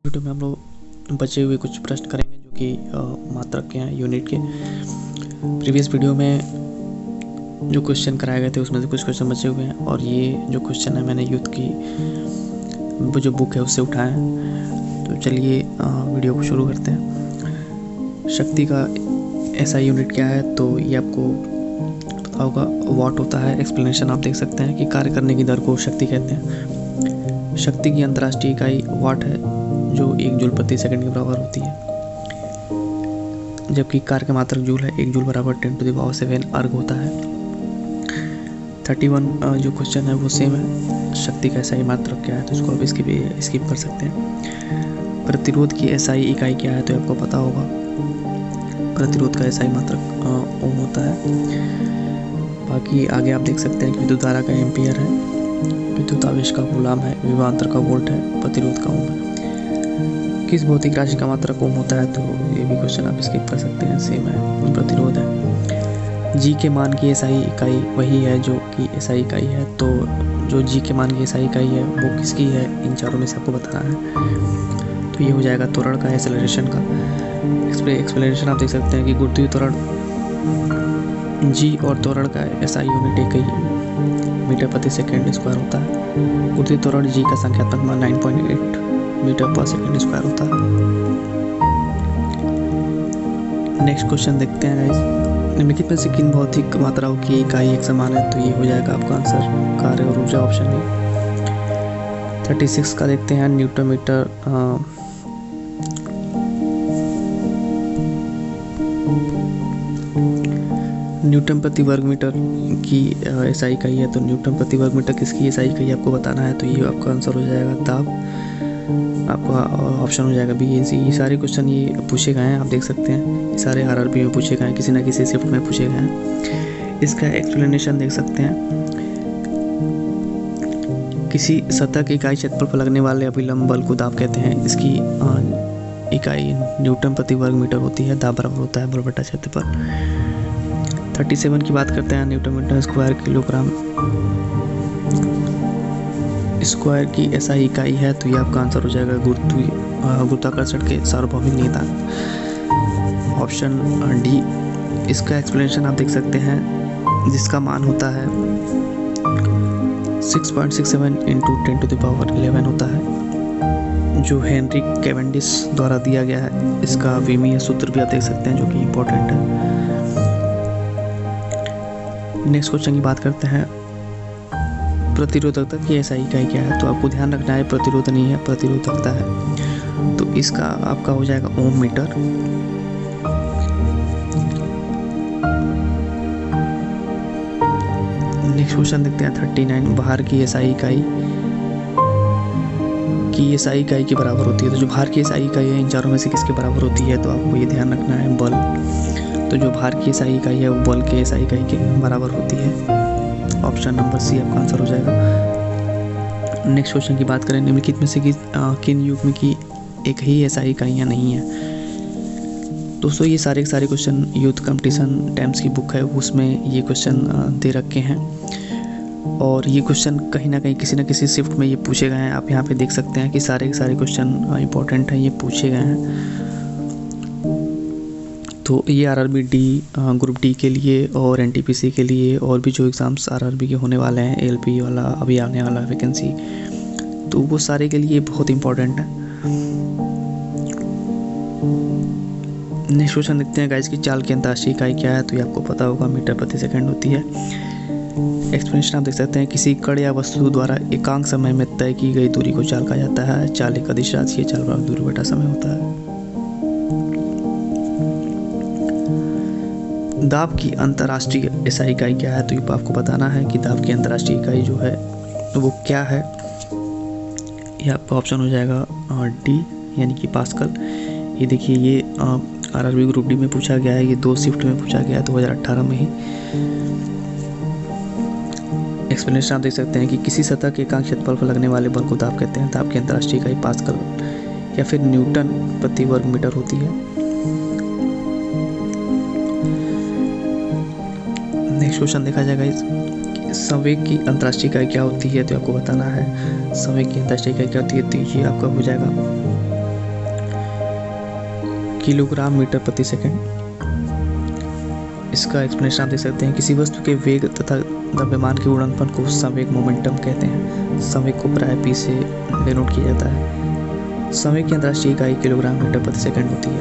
Video में हम लोग बचे हुए कुछ प्रश्न करेंगे जो कि मात्रक के हैं यूनिट के। प्रीवियस वीडियो में जो क्वेश्चन कराए गए थे उसमें से कुछ क्वेश्चन बचे हुए हैं और ये जो क्वेश्चन है मैंने यूथ की वो जो बुक है उससे उठाए हैं। तो चलिए वीडियो को शुरू करते हैं। शक्ति का ऐसा यूनिट क्या है, तो ये आपको पता होगा, वाट होता है। एक्सप्लेनेशन आप देख सकते हैं कि कार्य करने की दर को शक्ति कहते हैं। शक्ति की अंतर्राष्ट्रीय इकाई वाट है जो 1 जूल प्रति सेकंड के बराबर होती है, जबकि कार्य का मात्रक जूल है। 1 जूल बराबर 10⁻⁷ अर्ग होता है। 31 जो क्वेश्चन है वो सेम है। शक्ति का एसआई मात्रक क्या है, तो इसको आप स्किप कर सकते हैं। प्रतिरोध की एसआई इकाई क्या है, तो आपको पता होगा प्रतिरोध का एसआई मात्रक ओम होता है। बाकी आगे आप देख सकते हैं कि विद्युत धारा का एम्पियर है, विद्युत आवेश का कूलाम है, विभवांतर का वोल्ट है, प्रतिरोध का ओम है। किस भौतिक राशि का मात्रक ओम होता है, तो ये भी क्वेश्चन आप स्किप कर सकते हैं, सेम है, प्रतिरोध है। जी के मान की एसआई इकाई वही है जो कि एसआई इकाई है, तो जो जी के मान की एसआई इकाई है वो किसकी है, इन चारों में से आपको बताना है। तो ये हो जाएगा त्वरण का, एक्सेलरेशन का। एक्सप्लेनेशन आप देख सकते हैं कि गुरुत्वीय त्वरण जी और त्वरण का एसआई यूनिट एक ही मीटर प्रति सेकंड स्क्वायर होता है। गुरुत्वीय त्वरण जी का संख्यात्मक मान 9.8 मीटर पर सेकंड स्क्वायर होता है। नेक्स्ट क्वेश्चन देखते हैं गाइस। निम्नलिखित में से किन भौतिक मात्राओं की इकाई एक समान है, तो ये हो जाएगा आपका आंसर कार्य और ऊर्जा, ऑप्शन है। 36 का देखते हैं। न्यूटन मीटर न्यूटन प्रति वर्ग मीटर की एसआई इकाई है, तो न्यूटन प्रति वर्ग मीटर किसकी एसआई इकाई आपको बताना है, तो ये आपका आंसर हो जाएगा दाब। आपका ऑप्शन हो जाएगा बी। ये सारे क्वेश्चन ये पूछे गए हैं, आप देख सकते हैं, ये सारे आरआरबी में पूछे गए हैं, किसी ना किसी शिफ्ट में पूछे गए हैं। इसका एक्सप्लेनेशन देख सकते हैं। किसी सतह की इकाई क्षेत्रफल पर लगने वाले अभिलंब बल को दाब कहते हैं। इसकी इकाई न्यूटन प्रति वर्ग मीटर होती है। दाब बराबर होता है बल बटा क्षेत्रफल। 37 की बात करते हैं। Newton metre square kilogram square की एसआई इकाई है, तो ये आपका आंसर हो जाएगा गुरुत्वाकर्षण के सार्वभौमिक नियतांक, ऑप्शन डी। इसका एक्सप्लेनेशन आप देख सकते हैं, जिसका मान होता है 6.67 × 10⁻11 होता है, जो हेनरी कैवेंडिश द्वारा दिया गया है। इसका विमीय सूत्र भी आप देख सकते हैं जो कि इम्पोर्टेंट है। नेक्स्ट क्वेश्चन की बात करते हैं। प्रतिरोधकता की एसआई इकाई क्या है, तो आपको ध्यान रखना है प्रतिरोध नहीं है, प्रतिरोधकता है, तो इसका आपका हो जाएगा ओम मीटर। नेक्स्ट क्वेश्चन देखते हैं 39। भार की एसआई इकाई के बराबर होती है, तो जो भार की एसआई इकाई है इन चारों में से किसके बराबर होती है, तो आपको ये ध्यान रखना है बल। तो जो भार की एसआई इकाई है वो बल के एसआई इकाई के बराबर होती है, ऑप्शन नंबर सी आपका आंसर हो जाएगा। नेक्स्ट क्वेश्चन की बात करें। निम्नलिखित में से किन युग्म की एक ही एसआई इकाइयाँ नहीं है, दोस्तों ये सारे क्वेश्चन यूथ कंपटीशन टाइम्स की बुक है उसमें ये क्वेश्चन दे रखे हैं, और ये क्वेश्चन कहीं ना कहीं किसी न किसी शिफ्ट में ये पूछे गए हैं। आप यहाँ पे देख सकते हैं कि सारे क्वेश्चन इंपॉर्टेंट हैं, ये पूछे गए हैं। तो ये आरआरबी डी ग्रुप डी के लिए और एनटीपीसी के लिए और भी जो एग्ज़ाम्स आरआरबी के होने वाले हैं, एलपी वाला अभी आने वाला वैकेंसी, तो वो सारे के लिए बहुत इंपॉर्टेंट है। नेक्स्ट क्वेश्चन देखते हैं गाइस की चाल की अंतर्राष्ट्रीय इकाई क्या है, तो ये आपको पता होगा मीटर प्रति सेकंड होती है। एक्सप्लेनेशन आप देख सकते हैं। किसी कण या वस्तु द्वारा एकांक समय में तय की गई दूरी को चाल कहा जाता है। चाल एक अदिश राशि है, चाल बराबर दूरी बटा समय होता है। दाब की अंतर्राष्ट्रीय एसआई इकाई क्या है, तो ये आपको बताना है कि दाब की अंतर्राष्ट्रीय इकाई जो है वो क्या है। ये आपका ऑप्शन हो जाएगा डी, यानी कि पास्कल। ये देखिए, ये आरआरबी ग्रुप डी में पूछा गया है, ये 2 शिफ्ट में पूछा गया है 2018 में ही। एक्सप्लेनेशन आप देख सकते हैं कि किसी सतह के एकांक क्षेत्रफल पर लगने वाले बल को दाब कहते हैं। दाब की अंतर्राष्ट्रीय इकाई पास्कल या फिर न्यूटन प्रति वर्ग मीटर होती है। नेक्स्ट क्वेश्चन देखा जाएगा इस संवेग की अंतर्राष्ट्रीय इकाई क्या होती है, तो आपको बताना है संवेग की अंतर्राष्ट्रीय इकाई क्या होती है, तो ये आपका हो जाएगा किलोग्राम मीटर प्रति सेकंड। इसका एक्सप्लेनेशन आप देख सकते हैं। किसी वस्तु के वेग तथा द्रव्यमान के गुणनफल को संवेग मोमेंटम कहते हैं। संवेग को प्राय p से डिनोट किया जाता है। संवेग की अंतर्राष्ट्रीय इकाई किलोग्राम मीटर प्रति सेकंड होती है।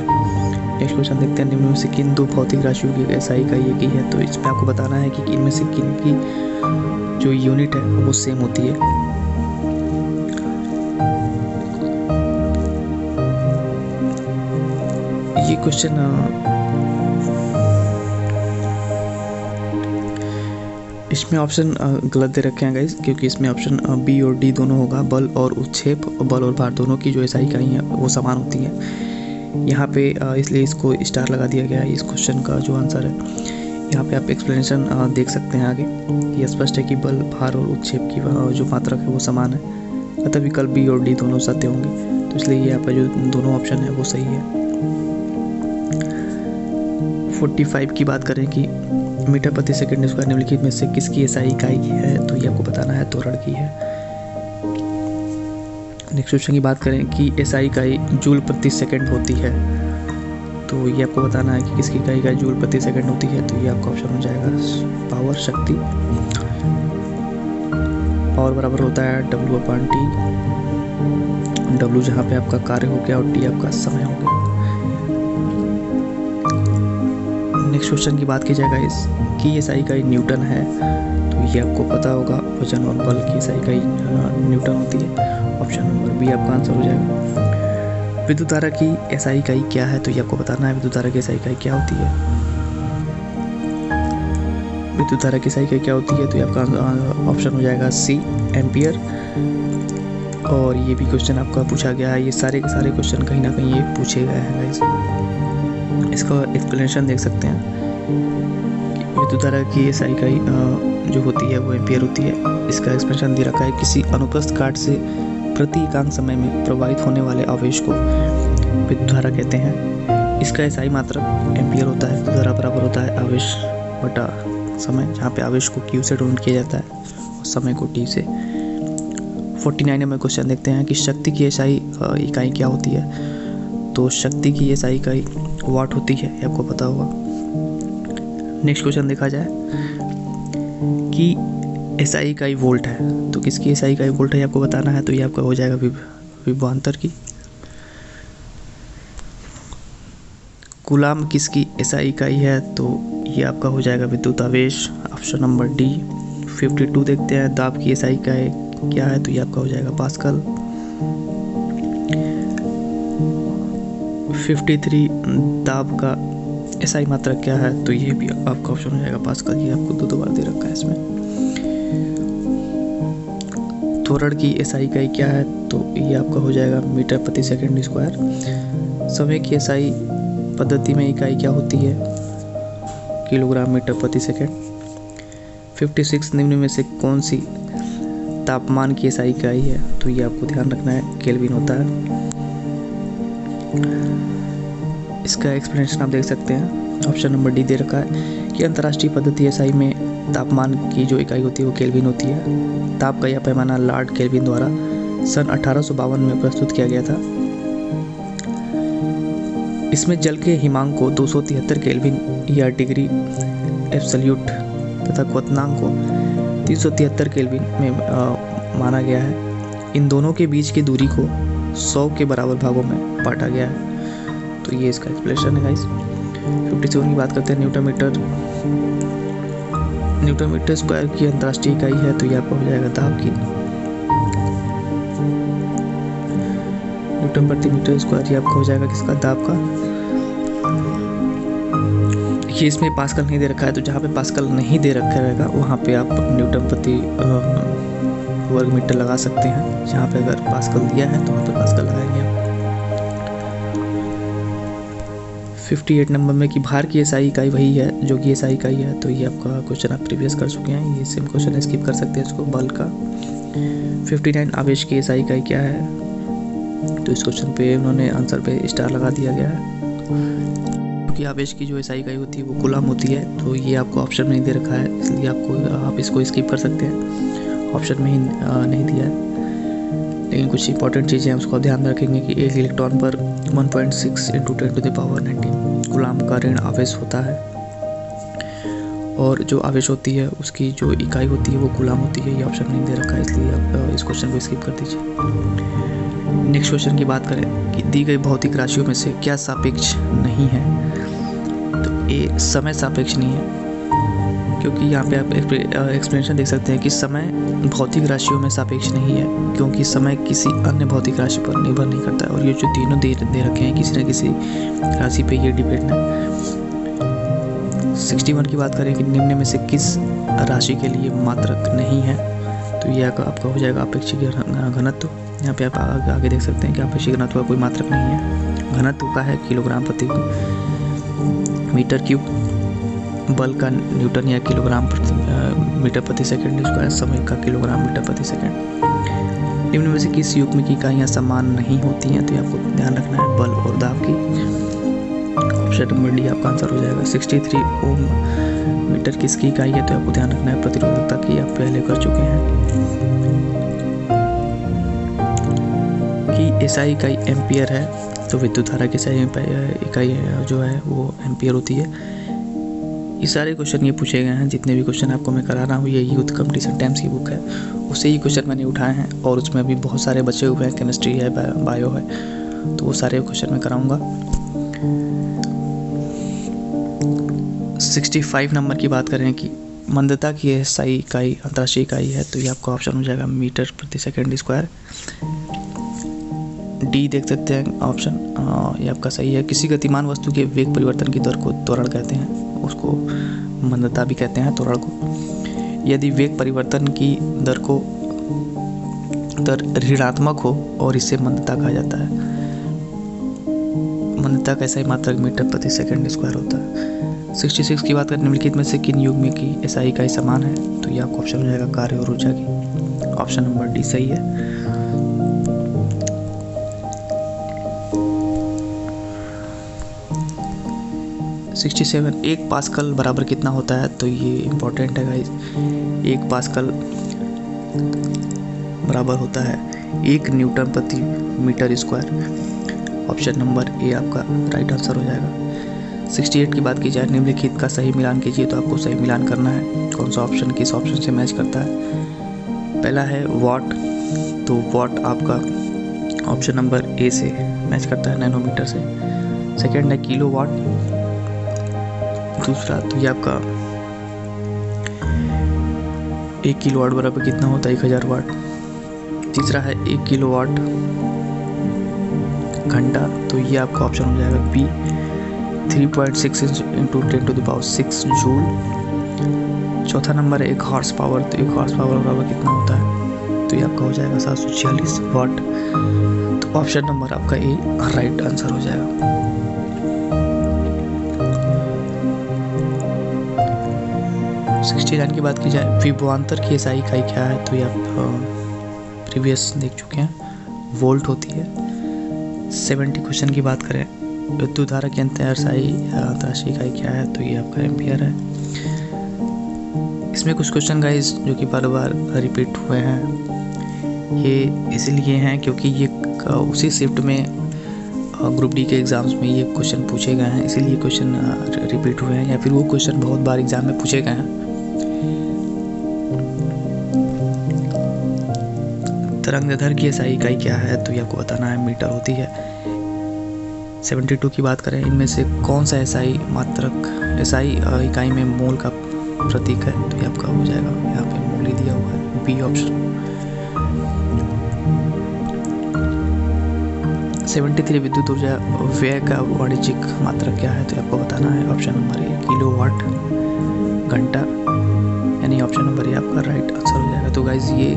नेक्स्ट क्वेश्चन देखते हैं। निम्न में से किन दो भौतिक राशियों की एसआई इकाई एक ही है? तो इसमें आपको बताना है कि इनमें से किन की जो यूनिट है वो सेम होती है। ये क्वेश्चन इसमें ऑप्शन गलत दे रखे हैं गाइस, क्योंकि इसमें ऑप्शन बी और डी दोनों होगा। बल और उत्क्षेप, बल और भार दोनों की जो एसआई इकाई है वो समान होती है। यहाँ पे इसलिए इसको स्टार लगा दिया गया है। इस क्वेश्चन का जो आंसर है, यहाँ पे आप एक्सप्लेनेशन देख सकते हैं आगे। ये स्पष्ट है कि बल, भार और उत्क्षेप की जो मात्रक है वो समान है, अतः विकल्प बी और डी दोनों सत्य होंगे। तो इसलिए ये आपका जो दोनों ऑप्शन है वो सही है। 45 की बात करें कि मीटर प्रति सेकंड स्क्वायर निम्नलिखित में से किसकी एसआई इकाई है? तो ये आपको बताना है, त्वरण की है। नेक्स्ट क्वेश्चन की बात करें कि एसआई इकाई जूल प्रति सेकंड होती है, तो ये आपको बताना है कि किसकी इकाई का जूल प्रति सेकंड होती है। तो ये आपका ऑप्शन हो जाएगा पावर, शक्ति। पावर बराबर होता है W/T। W जहाँ पे आपका कार्य हो गया और T आपका समय हो गया। नेक्स्ट क्वेश्चन की बात की जाएगा इसकी एसआई इकाई न्यूटन है, तो ये आपको पता होगा। वजन और बल की एसआई इकाई न्यूटन होती है। ऑप्शन नंबर बी आपका आंसर हो जाएगा। विद्युत धारा की एसआई इकाई क्या है? तो ये आपको बताना है विद्युत धारा की एसआई इकाई क्या होती है। विद्युत धारा की एसआई इकाई क्या होती है? तो ये आपका ऑप्शन हो जाएगा सी, एम्पियर। और ये भी क्वेश्चन आपका पूछा गया है। ये सारे के सारे क्वेश्चन कहीं ना कहीं ये पूछे गए हैं गाइस। इसका एक्सप्लेनेशन देख सकते हैं कि विद्युत धारा की एसआई इकाई जो होती है वो एम्पियर होती है। इसका एक्सप्लेनेशन दे रखा है। किसी अनुप्रस्थ काट से प्रति एकांक समय में प्रवाहित होने वाले आवेश को विद्युत धारा कहते हैं। इसका एसआई मात्रक एम्पियर होता है। विद्युत धारा बराबर होता है आवेश बटा समय, जहाँ पे आवेश को Q से डिनोट किया जाता है और समय को T से। 49 नंबर क्वेश्चन देखते हैं कि शक्ति की एसआई इकाई क्या होती है? तो शक्ति की एसआई इकाई वाट होती है, ये आपको पता होगा। नेक्स्ट क्वेश्चन देखा जाए कि एसआई इकाई वोल्ट है, तो किसकी एसआई इकाई वोल्ट है ये आपको बताना है। तो ये आपका हो जाएगा विभवांतर की। कूलाम किसकी एसआई इकाई है? तो ये आपका हो जाएगा विद्युत आवेश। Option number D. 52 देखते हैं, दाब की एसआई इकाई क्या है? तो ये आपका हो जाएगा पास्कल। 53 दाब का एसआई मात्रक क्या है? तो ये भी आपका ऑप्शन हो जाएगा पास्कल। ये आपको दो बार दे रखा है इसमें। त्वरण की एसआई इकाई क्या है? तो ये आपका हो जाएगा मीटर प्रति सेकंड स्क्वायर। समय की एसआई पद्धति में इकाई क्या होती है? किलोग्राम मीटर प्रति सेकंड। 56 निम्न में से कौन सी तापमान की एसआई इकाई है? तो ये आपको ध्यान रखना है, केल्विन होता है। इसका एक्सप्लेनेशन आप देख सकते हैं। ऑप्शन नंबर डी दे रखा है कि अंतर्राष्ट्रीय पद्धति एसआई में तापमान की जो इकाई होती है वो केल्विन होती है। ताप का यह पैमाना लॉर्ड केल्विन द्वारा सन 1852 में प्रस्तुत किया गया था। इसमें जल के हिमांक को 273 केल्विन या डिग्री एब्सोल्यूट तथा क्वथनांक को 373 केल्विन में माना गया है। इन दोनों के बीच की दूरी को 100 के बराबर भागों में बांटा गया है। तो ये इसका एक्सप्लेनेशन है गाइस। 57 की बात करते हैं। न्यूटन मीटर स्क्वायर की अंतर्राष्ट्रीय इकाई है, तो ये आपका हो जाएगा दाब की। न्यूटन प्रति मीटर स्क्वायर ये आपका हो जाएगा किसका? दाब का। ये इसमें पास्कल नहीं दे रखा है, तो जहाँ पे पास्कल नहीं दे रखा रहेगा वहाँ पे आप न्यूटन प्रति वर्ग मीटर लगा सकते हैं। जहाँ पे अगर पास्कल दिया है तो वहाँ पे पास्कल लगाएंगे आप। 58 नंबर में कि भार की एसआई इकाई वही है जो कि एसआई इकाई है, तो ये आपका क्वेश्चन आप प्रीवियस कर चुके हैं। ये सेम क्वेश्चन है, स्किप कर सकते हैं इसको। बल का 59 आवेश की एसआई इकाई क्या है? तो इस क्वेश्चन पे उन्होंने आंसर पे स्टार लगा दिया गया है, क्योंकि आवेश की जो एसआई इकाई होती है वो कूलम होती है। तो ये आपको ऑप्शन में नहीं दे रखा है, इसलिए आप इसको स्किप कर सकते हैं। ऑप्शन में ही नहीं दिया है। लेकिन कुछ इंपॉर्टेंट चीज़ें हैं उसको ध्यान में रखेंगे कि एक इलेक्ट्रॉन पर 1.6 × 10⁻19 कूलाम का ऋण आवेश होता है, और जो आवेश होती है उसकी जो इकाई होती है वो कूलाम होती है। ये ऑप्शन नहीं दे रखा है, इसलिए आप इस क्वेश्चन को स्किप कर दीजिए। नेक्स्ट क्वेश्चन की बात करें कि दी गई भौतिक राशियों में से क्या सापेक्ष नहीं है, तो ये समय सापेक्ष नहीं है, क्योंकि यहाँ पे आप एक्सप्लेनेशन देख सकते हैं कि समय भौतिक राशियों में सापेक्ष नहीं है, क्योंकि समय किसी अन्य भौतिक राशि पर निर्भर नहीं करता है, और ये जो तीनों दे रखे हैं किसी न किसी राशि पे ये डिपेंड है। 61 की बात करें कि निम्न में से किस राशि के लिए मात्रक नहीं है, तो ये आपका हो जाएगा अपेक्षिक घनत्व। यहाँ पे आप आगे देख सकते हैं कि अपेक्षिक घनत्व का कोई मात्रक नहीं है। घनत्व का है किलोग्राम प्रति मीटर क्यूब, बल का न्यूटन या किलोग्राम मीटर प्रति सेकंड स्क्वायर, समय का किलोग्राम मीटर प्रति सेकंड। निम्न में से किस युग्म की इकाइयाँ समान नहीं होती हैं, तो ये आपको ध्यान रखना है बल और दाब की। ऑप्शन नंबर डी आपका आंसर हो जाएगा। 63 ओम मीटर किसकी इकाई है, तो आपको ध्यान रखना है प्रतिरोधकता की, आप पहले कर चुके हैं। कि एसआई इकाई एम्पियर है, तो विद्युत धारा की एसआई इकाई जो है वो एम्पियर होती है। ये सारे क्वेश्चन ये पूछे गए हैं, जितने भी क्वेश्चन आपको मैं करा रहा हूँ ये यूथ कंपटीशन टाइम्स की बुक है, उससे ही क्वेश्चन मैंने उठाए हैं, और उसमें भी बहुत सारे बचे हुए हैं, केमिस्ट्री है, बायो है, तो वो सारे क्वेश्चन मैं कराऊंगा। 65 नंबर की बात करें कि मंदता की एसआई इकाई अंतर्राष्ट्रीय इकाई है, तो ये आपका ऑप्शन हो जाएगा मीटर प्रति सेकंड स्क्वायर। डी देख सकते हैं ऑप्शन, ये आपका सही है। किसी गतिमान वस्तु के वेग परिवर्तन की दर को त्वरण कहते हैं, उसको मंदता भी कहते हैं, त्वरण को। यदि वेग परिवर्तन की दर ऋणात्मक हो और इसे मंदता कहा जाता है। मंदता का एसआई मात्रक मीटर प्रति सेकंड स्क्वायर होता है। 66 की बात करें निम्नलिखित में से किन युग्म की एसआई इकाई समान है, तो ये आपका ऑप्शन हो जाएगा कार्य और ऊर्जा की। ऑप्शन नंबर डी सही है। 67 1 पास्कल बराबर कितना होता है, तो ये इम्पोर्टेंट है गाइस। 1 पास्कल बराबर होता है 1 न्यूटन प्रति metre square. Option number A आपका राइट आंसर हो जाएगा। 68 की बात की जाए निम्नलिखित का सही मिलान कीजिए, तो आपको सही मिलान करना है। कौन सा ऑप्शन किस ऑप्शन से मैच करता है। पहला है वाट, तो वाट आपका ऑप्शन नंबर ए से मैच करता है, नैनोमीटर से। सेकेंड है किलो वाट, दूसरा तो ये आपका 1 किलो वाट बराबर कितना होता है 1000 वाट। तीसरा है 1 किलो वाट घंटा, तो ये आपका ऑप्शन हो जाएगा बी 3.6 × 10⁻6 जूल। चौथा नंबर है 1 हॉर्स पावर, तो 1 हॉर्स पावर बराबर कितना होता है, तो ये आपका हो जाएगा 746 वाट। तो ऑप्शन नंबर आपका ए राइट आंसर हो जाएगा। की बात की जाए विभवांतर की एसआई इकाई क्या है, तो ये आप प्रीवियस देख चुके हैं, वोल्ट होती है। 70 क्वेश्चन की बात करें विद्युत धारा की अंतर्राष्ट्रीय इकाई क्या है, तो ये आपका एम्पियर है। इसमें कुछ क्वेश्चन गाइस जो कि बार बार रिपीट हुए हैं, ये इसलिए हैं क्योंकि ये उसी शिफ्ट में ग्रुप डी के एग्ज़ाम्स में ये क्वेश्चन पूछे गए हैं, इसीलिए क्वेश्चन रिपीट हुए हैं, या फिर वो क्वेश्चन बहुत बार एग्जाम में पूछे गए हैं। तरंगदैर्घ्य की एसआई इकाई क्या है, तो ये आपको बताना है, मीटर होती है। 72 की बात करें इनमें से कौन सा एसआई मात्रक एसआई इकाई में मोल का प्रतीक है, तो ये आपका हो जाएगा, यहाँ पे मोल ही दिया हुआ है, बी ऑप्शन। 73 विद्युत ऊर्जा व्यय का वाणिज्यिक मात्रक क्या है, तो आपको बताना है, ऑप्शन नंबर ए किलोवाट घंटा, यानी ऑप्शन नंबर ए आपका राइट आंसर हो जाएगा। तो गाइज ये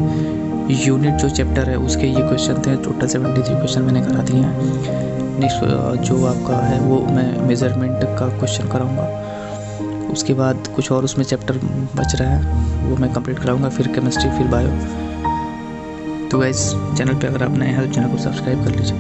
यूनिट जो चैप्टर है उसके ये क्वेश्चन थे, टोटल 73 क्वेश्चन मैंने करा दिए हैं। नेक्स्ट जो आपका है वो मैं मेजरमेंट का क्वेश्चन कराऊंगा, उसके बाद कुछ और उसमें चैप्टर बच रहा है वो मैं कंप्लीट कराऊंगा, फिर केमिस्ट्री, फिर बायो। तो गाइस चैनल पे अगर आप नए हैं तो चैनल को सब्सक्राइब कर लीजिए।